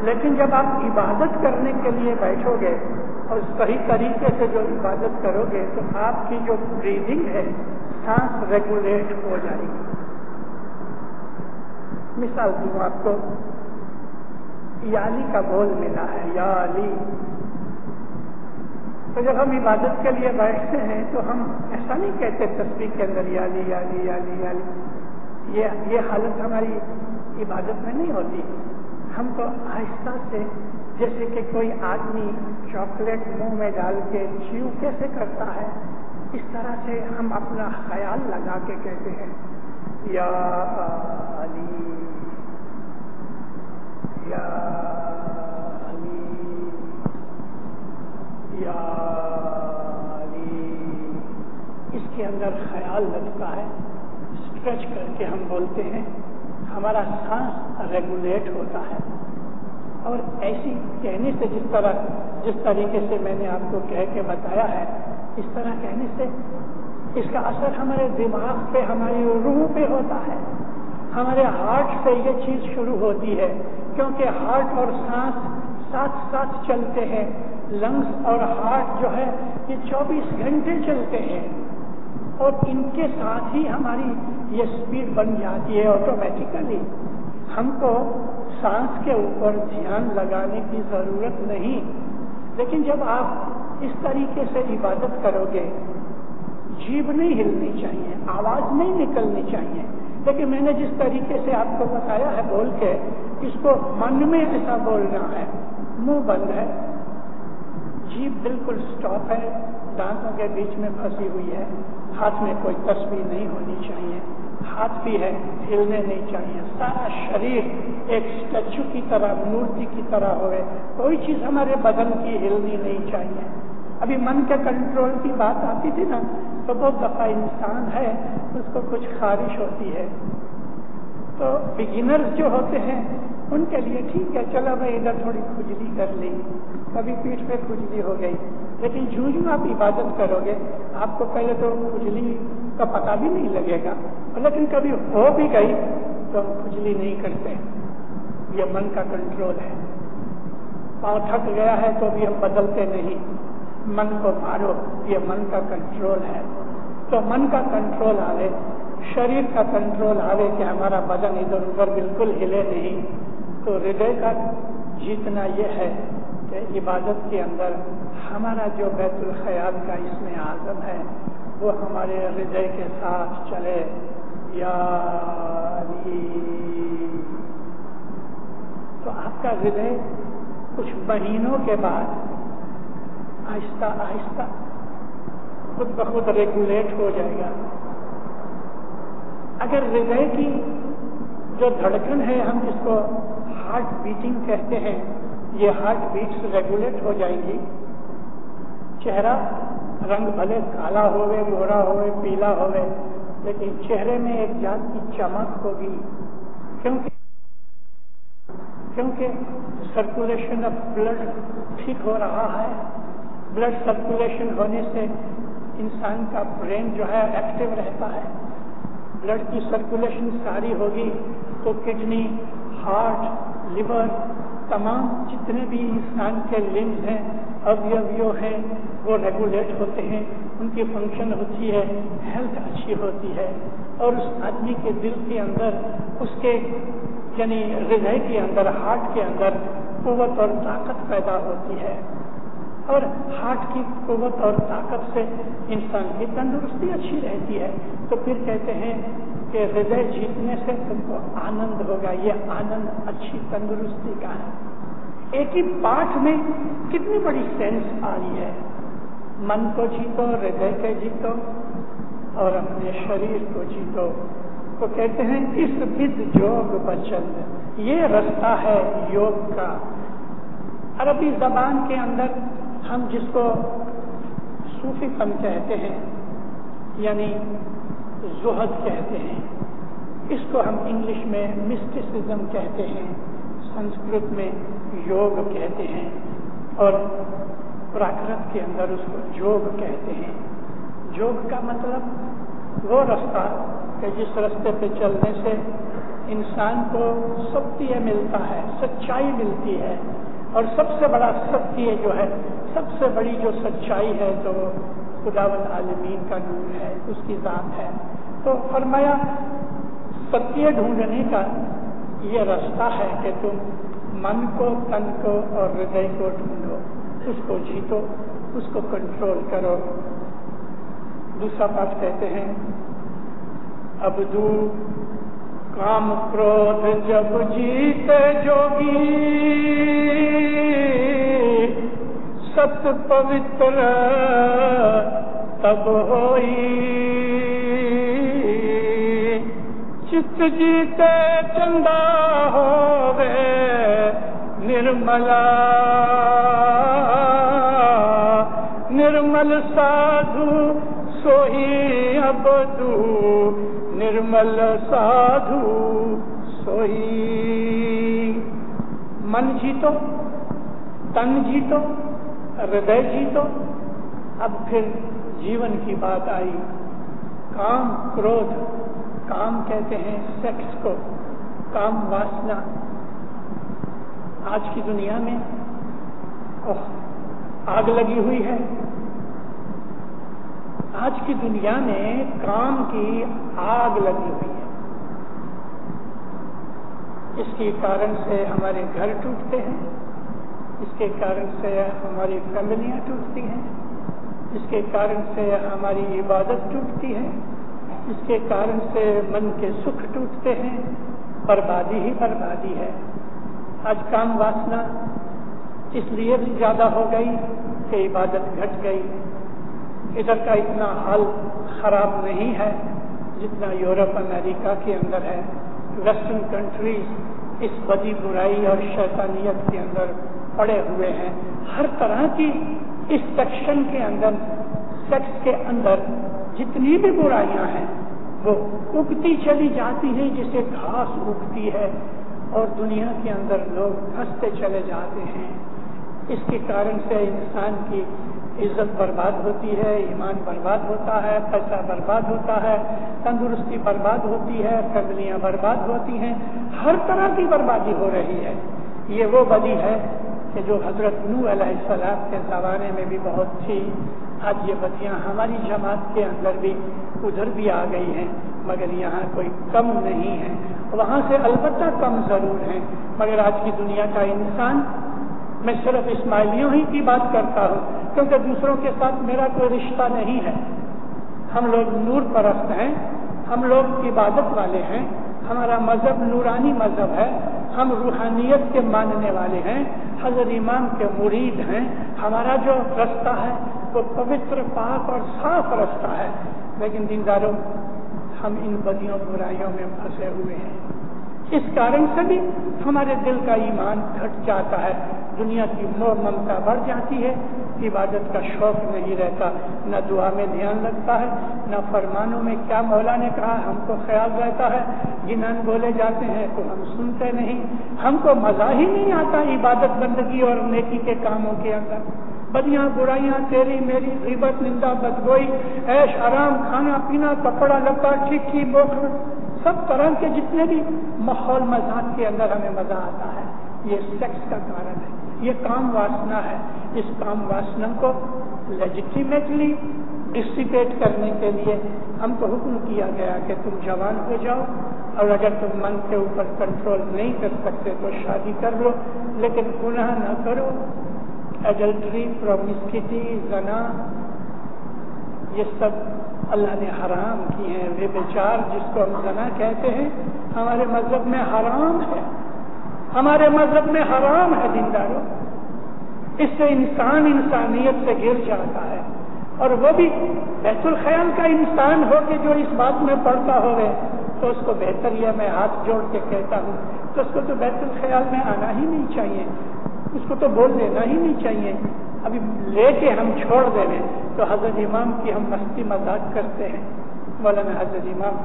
لیکن جب آپ عبادت کرنے کے لیے بیٹھو گے اور صحیح طریقے سے جو عبادت کرو گے تو آپ کی جو بریدنگ ہے، سانس ریگولیٹ ہو جائے گی۔ مثال دوں آپ کو، یا علی کا بول ملا ہے، یا علی۔ تو جب ہم عبادت کے لیے بیٹھتے ہیں تو ہم ایسا نہیں کہتے تسبیح کے اندر یا علی یا علی یا علی یا علی، یہ حالت ہماری عبادت میں نہیں ہوتی۔ ہم تو آہستہ سے، جیسے کہ کوئی آدمی چاکلیٹ منہ میں ڈال کے چیو کیسے کرتا ہے، اس طرح سے ہم اپنا خیال لگا کے کہتے ہیں یا علی یا علی یا علی۔ اس کے اندر خیال لگتا ہے، اسٹریچ کر کے ہم بولتے ہیں، ہمارا سانس ریگولیٹ ہوتا ہے۔ اور ایسی کہنے سے جس طریقے سے میں نے آپ کو کہہ کے بتایا ہے، اس طرح کہنے سے اس کا اثر ہمارے دماغ پہ، ہماری روح پہ ہوتا ہے، ہمارے ہارٹ سے یہ چیز شروع ہوتی ہے، کیونکہ ہارٹ اور سانس ساتھ ساتھ چلتے ہیں۔ لنگس اور ہارٹ جو ہے یہ 24 گھنٹے چلتے ہیں، اور ان کے ساتھ ہی ہماری یہ سپیڈ بن جاتی ہے آٹومیٹیکلی۔ ہم کو سانس کے اوپر دھیان لگانے کی ضرورت نہیں، لیکن جب آپ اس طریقے سے عبادت کرو گے، جیبھ نہیں ہلنی چاہیے، آواز نہیں نکلنی چاہیے، لیکن میں نے جس طریقے سے آپ کو بتایا ہے بول کے، اس کو من میں ایسا بولنا ہے، منہ بند ہے، جیب بالکل سٹاپ ہے، دانتوں کے بیچ میں پھنسی ہوئی ہے، ہاتھ میں کوئی تسبیح نہیں ہونی چاہیے، ہاتھ بھی ہے ہلنے نہیں چاہیے، سارا شریر ایک اسٹیچو کی طرح، مورتی کی طرح ہوئے، کوئی چیز ہمارے بدن کی ہلنی نہیں چاہیے۔ ابھی من کے کنٹرول کی بات آتی تھی نا، تو بہت دفعہ انسان ہے اس کو کچھ خارش ہوتی ہے، تو بگنرز جو ہوتے ہیں ان کے لیے ٹھیک ہے، چلو بھائی ادھر تھوڑی کھجلی کر لی، کبھی پیٹھ پہ کھجلی ہو گئی، لیکن جو آپ عبادت کرو گے آپ کو پہلے تو کھجلی کا پتہ بھی نہیں لگے گا، لیکن کبھی ہو بھی گئی تو ہم کھجلی نہیں کرتے، یہ من کا کنٹرول ہے۔ پاؤں تھک گیا ہے تو بھی ہم بدلتے نہیں، من کو مارو، یہ من کا کنٹرول ہے۔ تو من کا کنٹرول آئے، شریر کا کنٹرول آئے کہ ہمارا بدن ادھر ادھر بالکل ہلے نہیں، تو ہردے کا جیتنا یہ ہے کہ عبادت کے اندر ہمارا جو بیت الخیال کا اسم اعظم ہے وہ ہمارے ہردے کے ساتھ چلے، یا علی۔ تو آپ کا ہردے کچھ مہینوں کے بعد آہستہ آہستہ خود بخود ریگولیٹ ہو جائے گا۔ اگر ہردے کی جو دھڑکن ہے، ہم جس کو ہارٹ بیٹنگ کہتے ہیں، یہ ہارٹ بیٹس ریگولیٹ ہو جائیں گی، چہرہ رنگ بھلے کالا ہوئے، گورا ہوئے، پیلا ہوئے، لیکن چہرے میں ایک ذات کی چمک ہوگی، کیونکہ سرکولیشن آف بلڈ ٹھیک ہو رہا ہے۔ بلڈ سرکولیشن ہونے سے انسان کا برین جو ہے ایکٹیو رہتا ہے، بلڈ کی سرکولیشن ساری ہوگی تو کڈنی، ہارٹ، لیور، تمام جتنے بھی انسان کے لمز ہیں، اویو ہیں، وہ ریگولیٹ ہوتے ہیں، ان کی فنکشن ہوتی ہے، ہیلتھ اچھی ہوتی ہے، اور اس آدمی کے دل کے اندر، اس کے یعنی ہردے کے اندر، ہارٹ کے اندر قوت اور طاقت پیدا ہوتی ہے، اور ہارٹ کی قوت اور طاقت سے انسان کی تندرستی اچھی رہتی ہے۔ تو پھر کہتے ہیں کہ ہردے جیتنے سے تم کو آنند ہوگا، یہ آنند اچھی تندرستی کا ہے۔ ایک ہی پاٹھ میں کتنی بڑی سینس آ رہی ہے، من کو جیتو، ہردے کے جیتو، اور اپنے شریر کو جیتو۔ تو کہتے ہیں اس بدھ جوگ بچند، یہ رستہ ہے یوگ کا۔ عربی زبان کے اندر ہم جس کو صوفی پن کہتے ہیں، یعنی زہد کہتے ہیں، اس کو ہم انگلش میں مسٹسزم کہتے ہیں، سنسکرت میں یوگ کہتے ہیں، اور پراکرت کے اندر اس کو جوگ کہتے ہیں۔ جوگ کا مطلب وہ رستہ کہ جس رستے پہ چلنے سے انسان کو ستیہ ملتا ہے، سچائی ملتی ہے، اور سب سے بڑا ستیہ جو ہے، سب سے بڑی جو سچائی ہے تو وہ خداوند عالمین کا نور ہے، اس کی ذات ہے۔ تو فرمایا ستیہ ڈھونڈنے کا یہ رستہ ہے کہ تم من کو، تن کو اور ہردے کو ڈھونڈو، اس کو جیتو، اس کو کنٹرول کرو۔ دوسرا پاٹ کہتے ہیں ابدو کام کرودھ جب جیتے جوگی، ست پوتر تب ہوئی، چت جیتے چندا ہووے نرملا، نرمل سادھو سوہی ابدو، نرمل سادھو سوہی۔ من جیتو، تن جیتو، ہردے جیتو۔ اب پھر جیون کی بات آئی، کام کرودھ، کام کہتے ہیں سیکس کو، کام واسنا۔ آج کی دنیا میں آگ لگی ہوئی ہے، آج کی دنیا میں کام کی آگ لگی ہوئی ہے۔ اس کے کارن سے ہمارے گھر ٹوٹتے ہیں، اس کے کارن سے ہماری فیملیاں ٹوٹتی ہیں، اس کے کارن سے ہماری عبادت ٹوٹتی ہے، اس کے کارن سے من کے سکھ ٹوٹتے ہیں، بربادی ہی بربادی ہے۔ آج کام واسنا اس لیے بھی زیادہ ہو گئی کہ عبادت گھٹ گئی۔ ادھر کا اتنا حال خراب نہیں ہے جتنا یورپ امریکہ کے اندر ہے۔ ویسٹرن کنٹریز اس بدی برائی اور شیطانیت کے اندر پڑے ہوئے ہیں۔ ہر طرح کی اس سیکشن کے اندر، سیکس کے اندر جتنی بھی برائیاں ہیں وہ اگتی چلی جاتی ہیں جسے گھاس اگتی ہے، اور دنیا کے اندر لوگ پھنستے چلے جاتے ہیں۔ اس کے کارن سے انسان کی عزت برباد ہوتی ہے، ایمان برباد ہوتا ہے، پیسہ برباد ہوتا ہے، تندرستی برباد ہوتی ہے، فیملیاں برباد ہوتی ہیں، ہر طرح کی بربادی ہو رہی ہے۔ یہ وہ بدی ہے کہ جو حضرت نوح علیہ السلام کے زمانے میں بھی بہت تھی۔ آج یہ بدیاں ہماری جماعت کے اندر بھی ادھر بھی آ گئی ہیں، مگر یہاں کوئی کم نہیں ہے، وہاں سے البتہ کم ضرور ہیں، مگر آج کی دنیا کا انسان، میں صرف اسماعیلیوں ہی کی بات کرتا ہوں کیونکہ دوسروں کے ساتھ میرا کوئی رشتہ نہیں ہے۔ ہم لوگ نور پرست ہیں، ہم لوگ عبادت والے ہیں، ہمارا مذہب نورانی مذہب ہے، ہم روحانیت کے ماننے والے ہیں، حضرت امام کے مرید ہیں، ہمارا جو رستہ ہے وہ پوتر پاک اور صاف رستہ ہے، لیکن دینداروں ہم ان بدیوں برائیوں میں پھنسے ہوئے ہیں۔ اس کارن سے بھی ہمارے دل کا ایمان گھٹ جاتا ہے، دنیا کی موہ ممتا بڑھ جاتی ہے، عبادت کا شوق نہیں رہتا، نہ دعا میں دھیان لگتا ہے، نہ فرمانوں میں کیا مولا نے کہا ہم کو خیال رہتا ہے، جنان بولے جاتے ہیں تو ہم سنتے نہیں، ہم کو مزہ ہی نہیں آتا عبادت بندگی اور نیکی کے کاموں کے اندر۔ بدیاں برائیاں، تیری میری، غیبت، نندا، بدگوئی، عیش آرام، کھانا پینا، کپڑا لتا، ٹھیک بوکھ، سب طرح کے جتنے بھی ماحول مزاج کے اندر ہمیں مزہ آتا ہے، یہ سیکس کا کارن ہے، یہ کام واسنا ہے۔ اس کام واسنا کو لیجیٹیمیٹلی ڈسپیٹ کرنے کے لیے ہم کو حکم کیا گیا کہ تم جوان ہو جاؤ، اور اگر تم من کے اوپر کنٹرول نہیں کر سکتے تو شادی کر لو، لیکن گناہ نہ کرو۔ ایڈلٹری، پرومسکیٹی، زنا، یہ سب اللہ نے حرام کی ہیں۔ ویبچار جس کو ہم زنا کہتے ہیں ہمارے مذہب میں حرام ہے، ہمارے مذہب میں حرام ہے دینداروں۔ اس سے انسان انسانیت سے گر جاتا ہے، اور وہ بھی بیت الخیال کا انسان ہو کے جو اس بات میں پڑتا ہوئے تو اس کو بہتر یہ میں ہاتھ جوڑ کے کہتا ہوں تو اس کو تو بیت الخیال میں آنا ہی نہیں چاہیے، اس کو تو بول دینا ہی نہیں چاہیے۔ ابھی لے کے ہم چھوڑ دیں تو حضرت امام کی ہم مستی مذاق کرتے ہیں۔ مولانا حضرت امام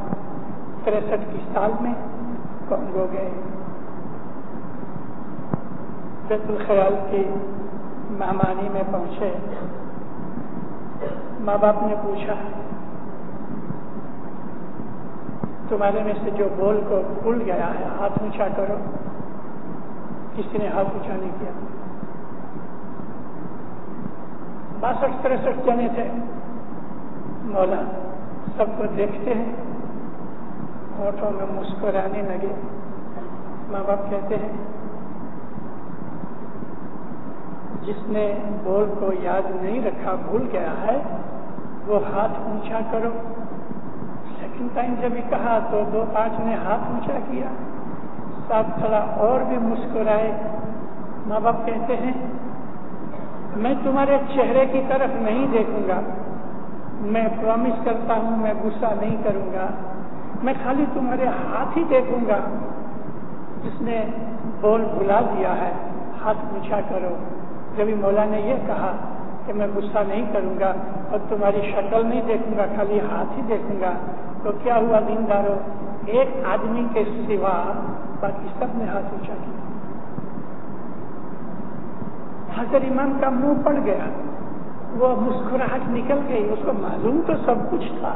63 کی سال میں کانگو گئے، بیت الخیال کی مہمانی میں پہنچے، ماں باپ نے پوچھا تمہارے میں سے جو بول کو بھول گیا ہے ہاتھ اونچا کرو۔ کسی نے ہاتھ اونچا نہیں کیا۔ 62-63 جنے تھے۔ مولا سب کو دیکھتے ہیں، ہونٹوں میں مسکرانے لگے۔ ماں باپ کہتے ہیں جس نے بول کو یاد نہیں رکھا، بھول گیا ہے، وہ ہاتھ اونچا کرو۔ سیکنڈ ٹائم جب بھی کہا تو 2-5 نے ہاتھ اونچا کیا، ساتھ کھڑا اور بھی مسکرائے۔ ماں باپ کہتے ہیں میں تمہارے چہرے کی طرف نہیں دیکھوں گا، میں پرومس کرتا ہوں میں غصہ نہیں کروں گا، میں خالی تمہارے ہاتھ ہی دیکھوں گا۔ جس نے بول بھلا دیا ہے ہاتھ اونچا کرو۔ جب مولا نے یہ کہا کہ میں غصہ نہیں کروں گا اور تمہاری شکل نہیں دیکھوں گا، خالی ہاتھ ہی دیکھوں گا، تو کیا ہوا دینداروں؟ ایک آدمی کے سوا باقی سب نے ہاتھ اونچا کیا۔ حضرت امام کا منہ پڑ گیا، وہ مسکراہٹ نکل گئی، اس کو معلوم تو سب کچھ تھا،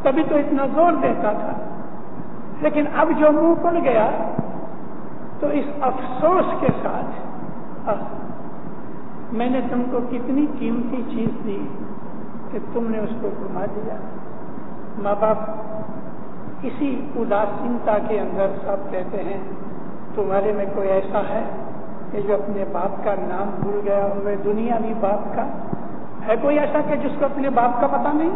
تبھی تو اتنا زور دیتا تھا، لیکن اب جو منہ پڑ گیا تو اس افسوس کے ساتھ میں نے تم کو کتنی قیمتی چیز دی کہ تم نے اس کو گما دیا۔ ماں باپ اسی اداسینتا کے اندر سب کہتے ہیں تمہارے میں کوئی ایسا ہے کہ جو اپنے باپ کا نام بھول گیا ہوئے، دنیاوی باپ کا ہے کوئی ایسا کہ جس کو اپنے باپ کا پتہ نہیں؟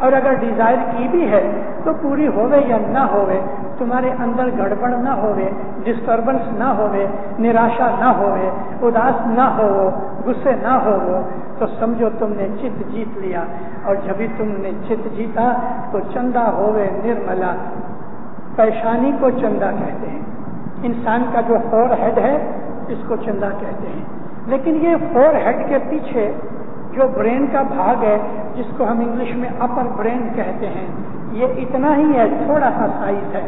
اور اگر ڈیزائر کی بھی ہے تو پوری ہوئے یا نہ ہوئے، تمہارے اندر گڑبڑ نہ ہوئے، ڈسٹربنس نہ ہوئے، نراشا نہ ہوئے، اداس نہ ہو، غصے نہ ہو، تو سمجھو تم نے چت جیت لیا۔ اور جبھی تم نے چت جیتا تو چندہ ہوئے نرملا، پیشانی کو چندہ کہتے ہیں۔ انسان کا جو فور ہیڈ ہے اس کو چندہ کہتے ہیں، لیکن یہ فور ہیڈ کے پیچھے جو برین کا بھاگ ہے جس کو ہم انگلش میں اپر برین کہتے ہیں، یہ اتنا ہی ہے، تھوڑا سا سائز ہے۔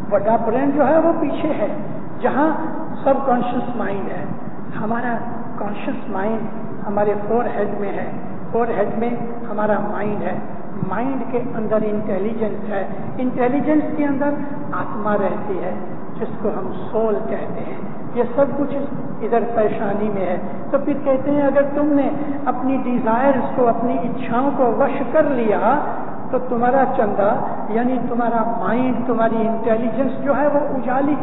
بڑا برین جو ہے وہ پیچھے ہے جہاں سب کانشیس مائنڈ ہے۔ ہمارا کانشیس مائنڈ ہمارے فور ہیڈ میں ہے، فور ہیڈ میں ہمارا مائنڈ ہے، مائنڈ کے اندر انٹیلیجنس ہے، انٹیلیجنس کے اندر آتما رہتی ہے جس کو ہم سول کہتے ہیں۔ یہ سب کچھ ادھر پیشانی میں ہے۔ تو پھر کہتے ہیں اگر تم نے اپنی ڈیزائرز کو، اپنی اچھاؤں کو وش کر لیا تو تمہارا چندہ یعنی تمہارا مائنڈ، تمہاری انٹیلیجنس جو ہے وہ اجالی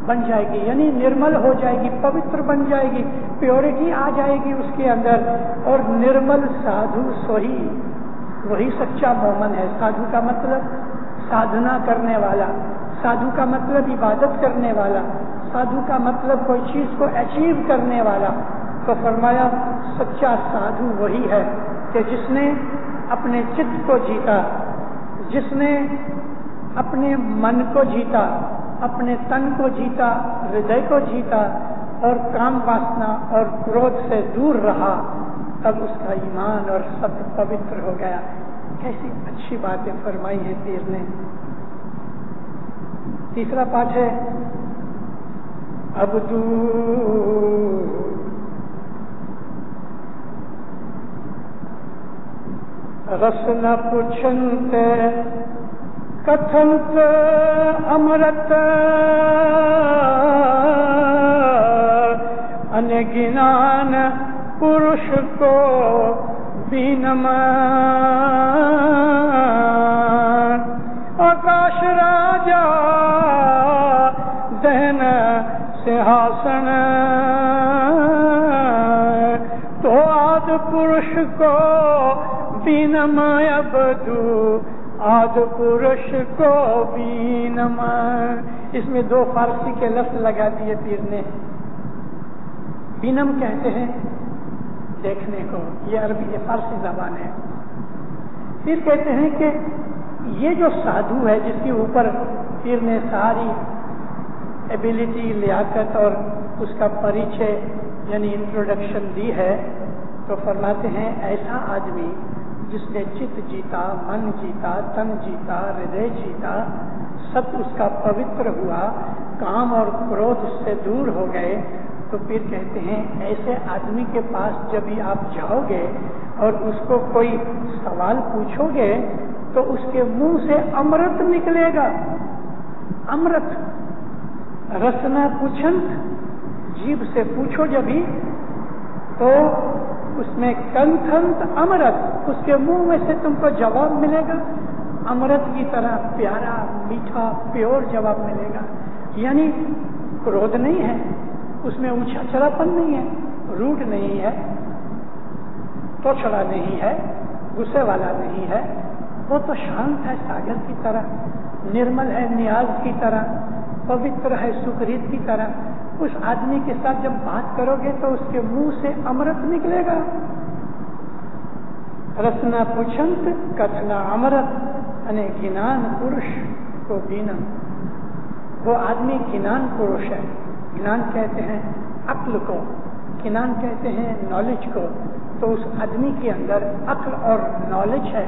بن جائے گی، یعنی نرمل ہو جائے گی، پوتر بن جائے گی، پیورٹی آ جائے گی اس کے اندر۔ اور نرمل سادھو سوہی، وہی سچا مومن ہے۔ سادھو کا مطلب سادھنا کرنے والا، سادھو کا مطلب عبادت کرنے والا، سادھو کا مطلب کوئی چیز کو اچیو کرنے والا۔ تو فرمایا سچا سادھو وہی ہے کہ جس نے اپنے چت کو جیتا، جس نے اپنے من کو جیتا، اپنے تن کو جیتا، ہردے کو جیتا، اور کام واسنا اور کرودھ سے دور رہا، تب اس کا ایمان اور سب پوتر ہو گیا۔ کیسی اچھی باتیں فرمائی ہیں پیر نے۔ تیسرا پاٹ ہے ابدو رسن پچھنت کتھنت امرت انگنان پرش کو بینم آکاش راجا دہن سنہاسن تو آد پرش کو بینم ابدو آد پرش کو بینم۔ اس میں دو فارسی کے لفظ لگا دیے پیر نے۔ بینم کہتے ہیں دیکھنے کو، یہ عربی فارسی زبان ہے۔ پھر کہتے ہیں کہ یہ جو سادھو ہے جس کے اوپر پیر نے ساری ایبیلٹی، لیاقت اور اس کا پریچے یعنی انٹروڈکشن دی ہے، تو فرماتے ہیں ایسا آدمی جس نے چت جیتا، من جیتا، تن جیتا، ہردے جیتا، سب اس کا پوتر ہوا، کام اور کرودھ اس سے دور ہو گئے، تو پھر کہتے ہیں ایسے آدمی کے پاس جب بھی آپ جاؤ گے اور اس کو کوئی سوال پوچھو گے تو اس کے منہ سے امرت نکلے گا۔ امرت، رسنا پوچھنت، جیب سے پوچھو جب بھی تو اس میں کنتھنت امرت، اس کے منہ میں سے تم کو جواب ملے گا امرت کی طرح، پیارا، میٹھا، پیور جواب ملے گا۔ یعنی کرودھ نہیں ہے اس میں، اونچا چڑاپن نہیں ہے، روٹ نہیں ہے، توچڑا نہیں ہے، غصے والا نہیں ہے، وہ تو شانت ہے ساگر کی طرح، نرمل ہے نیاز کی طرح، پوتر ہے سکھریت کی طرح۔ اس آدمی کے ساتھ جب بات کرو گے تو اس کے منہ سے امرت نکلے گا۔ رسنا پوچھنت کتھنا امرت یعنی گنان پرش کو بینم۔ وہ آدمی گنان پرش ہے۔ گنان کہتے ہیں عقل کو، گنان کہتے ہیں نالج کو۔ تو اس آدمی کے اندر عقل اور نالج ہے،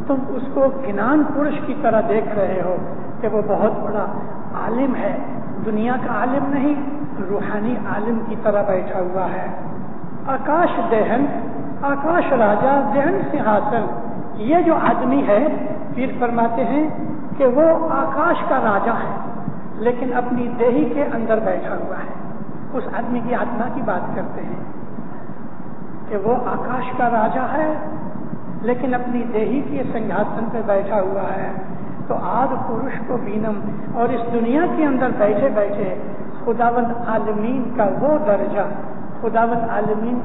تم اس کو گنان پرش کی طرح دیکھ رہے ہو کہ وہ بہت بڑا عالم ہے، دنیا کا عالم نہیں، روحانی عالم کی طرح بیٹھا ہوا ہے۔ آکاش دہن، آکاش راجا دہن سنہاسن، یہ جو آدمی ہے پیر فرماتے ہیں کہ وہ آکاش کا راجا ہے لیکن اپنی دیہی کے اندر بیٹھا ہوا ہے۔ اس آدمی کی آتما کی بات کرتے ہیں کہ وہ آکاش کا راجا ہے لیکن اپنی دیہی کے سنگھاسن پہ بیٹھا ہوا ہے۔ تو آد پرش کو بینم، اور اس دنیا کے اندر بیٹھے بیٹھے خداوند عالمین کا وہ درجہ، خداوند عالمین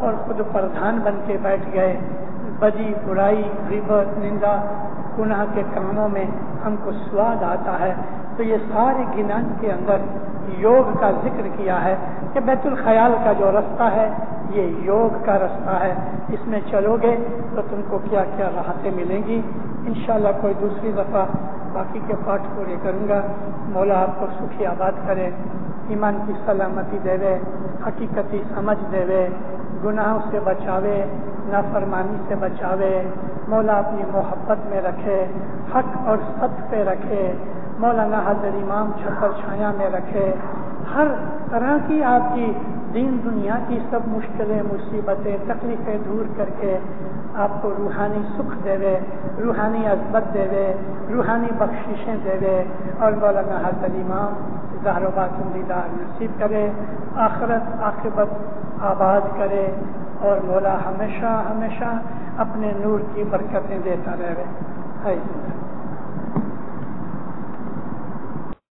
اور خود پردھان بن کے بیٹھ گئے، بدی برائی غیبت نندا گناہ کے کاموں میں ہم کو سواد آتا ہے، تو یہ سارے گنان کے اندر یوگ کا ذکر کیا ہے کہ بیت الخیال کا جو رستہ ہے یہ یوگ کا رستہ ہے، اس میں چلو گے تو تم کو کیا کیا راحتیں ملیں گی۔ انشاءاللہ کوئی دوسری دفعہ باقی کے پاٹ پورے کروں گا۔ مولا آپ کو سکھی آباد کرے، ایمان کی سلامتی دے، حقیقتی سمجھ دے، گناہوں سے بچاوے، نافرمانی سے بچاوے، مولا اپنی محبت میں رکھے، حق اور سچ پہ رکھے، مولانا حضرت امام چھپر چھایا میں رکھے، ہر طرح کی آپ کی دین دنیا کی سب مشکلیں مصیبتیں تکلیفیں دور کر کے آپ کو روحانی سکھ دے، روحانی عظمت دے، روحانی بخششیں دے، اور مولانا حضرت امام زہرباد دیدار نصیب کرے، آخرت عاقبت آباد کرے، اور مولا ہمیشہ ہمیشہ اپنے نور کی برکتیں دیتا رہے۔